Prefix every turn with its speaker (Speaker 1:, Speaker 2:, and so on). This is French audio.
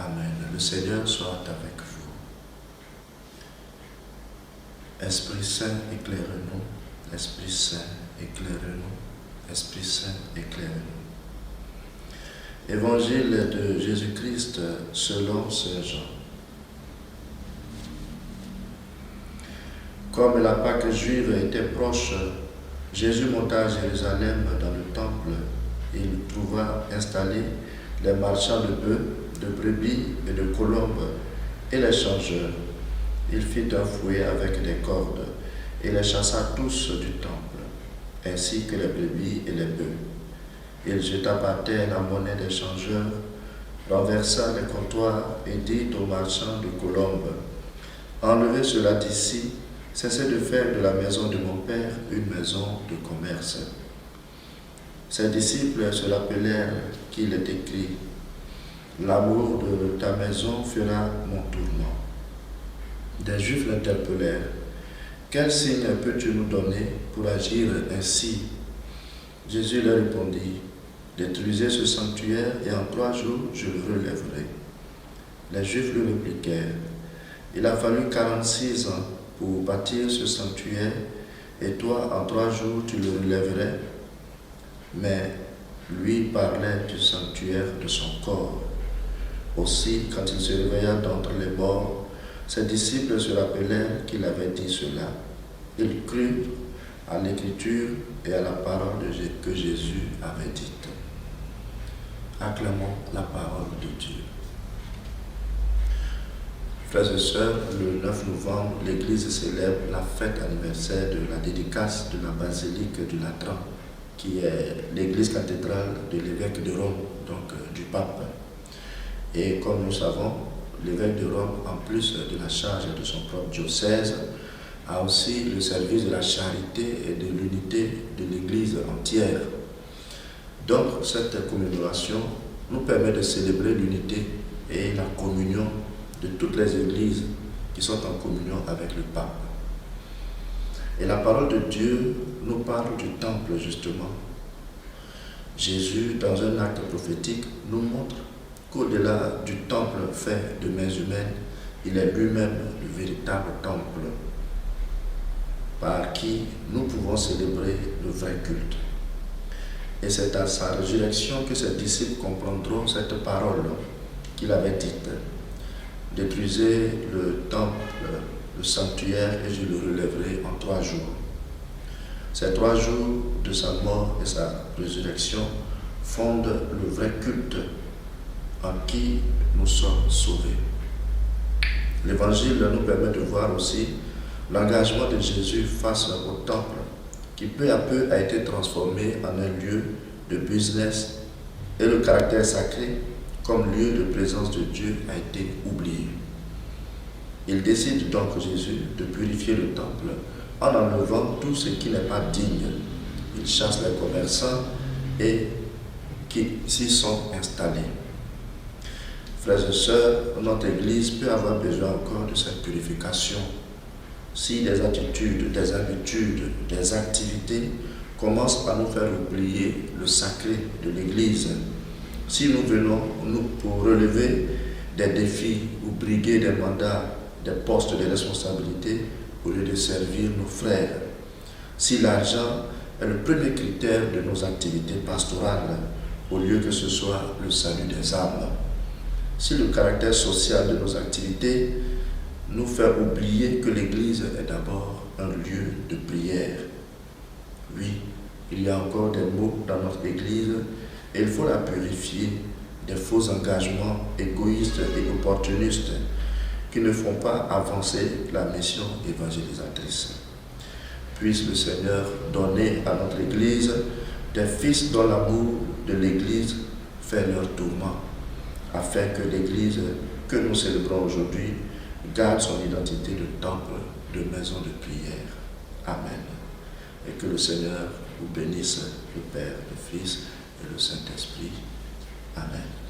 Speaker 1: Amen. Le Seigneur soit avec vous. Esprit Saint, éclaire-nous. Esprit Saint, éclaire-nous. Esprit Saint, éclaire-nous. Évangile de Jésus-Christ selon Saint Jean. Comme la Pâque juive était proche, Jésus monta à Jérusalem dans le temple. Il trouva installés les marchands de bœufs, de brebis et de colombes et les changeurs. Il fit un fouet avec des cordes et les chassa tous du temple, ainsi que les brebis et les bœufs. Il jeta par terre la monnaie des changeurs, renversa les comptoirs et dit aux marchands de colombes, « Enlevez cela d'ici, cessez de faire de la maison de mon Père une maison de commerce. » Ses disciples se rappelèrent qu'il est écrit, « L'amour de ta maison fera mon tourment. » Des Juifs l'interpellèrent, « Quel signe peux-tu nous donner pour agir ainsi ?» Jésus leur répondit, « Détruisez ce sanctuaire et en 3 jours je le relèverai. » Les Juifs lui répliquèrent, « Il a fallu 46 ans pour bâtir ce sanctuaire et toi en 3 jours tu le relèverais. » Mais lui parlait du sanctuaire de son corps. Aussi, quand il se réveilla d'entre les morts, ses disciples se rappelèrent qu'il avait dit cela. Ils crurent à l'écriture et à la parole que Jésus avait dite. Acclamons la parole de Dieu. Frères et sœurs, le 9 novembre, l'Église célèbre la fête anniversaire de la dédicace de la basilique du Latran, qui est l'église cathédrale de l'évêque de Rome, donc du pape. Et comme nous savons, l'évêque de Rome, en plus de la charge de son propre diocèse, a aussi le service de la charité et de l'unité de l'église entière. Donc, cette commémoration nous permet de célébrer l'unité et la communion de toutes les églises qui sont en communion avec le pape. Et la parole de Dieu nous parle du temple, justement. Jésus, dans un acte prophétique, nous montre qu'au-delà du temple fait de mains humaines, il est lui-même le véritable temple par qui nous pouvons célébrer le vrai culte. Et c'est à sa résurrection que ses disciples comprendront cette parole qu'il avait dite. « Détruisez le temple, le sanctuaire, et je le relèverai en 3 jours. » Ces 3 jours de sa mort et sa résurrection fondent le vrai culte en qui nous sommes sauvés. L'Évangile nous permet de voir aussi l'engagement de Jésus face au temple, qui peu à peu a été transformé en un lieu de business et le caractère sacré comme lieu de présence de Dieu a été oublié. Il décide donc, Jésus, de purifier le temple en enlevant tout ce qui n'est pas digne. Il chasse les commerçants et qui s'y sont installés. Frères et sœurs, notre Église peut avoir besoin encore de cette purification. Si des attitudes, des habitudes, des activités commencent à nous faire oublier le sacré de l'Église, si nous venons pour relever des défis ou briguer des mandats, des postes de responsabilité au lieu de servir nos frères, si l'argent est le premier critère de nos activités pastorales au lieu que ce soit le salut des âmes, si le caractère social de nos activités nous fait oublier que l'Église est d'abord un lieu de prière. Oui, il y a encore des maux dans notre Église et il faut la purifier des faux engagements égoïstes et opportunistes qui ne font pas avancer la mission évangélisatrice. Puisse le Seigneur donner à notre Église des fils dont l'amour de l'Église fait leur tourment, afin que l'Église que nous célébrons aujourd'hui garde son identité de temple, de maison de prière. Amen. Et que le Seigneur vous bénisse, le Père, le Fils et le Saint-Esprit. Amen.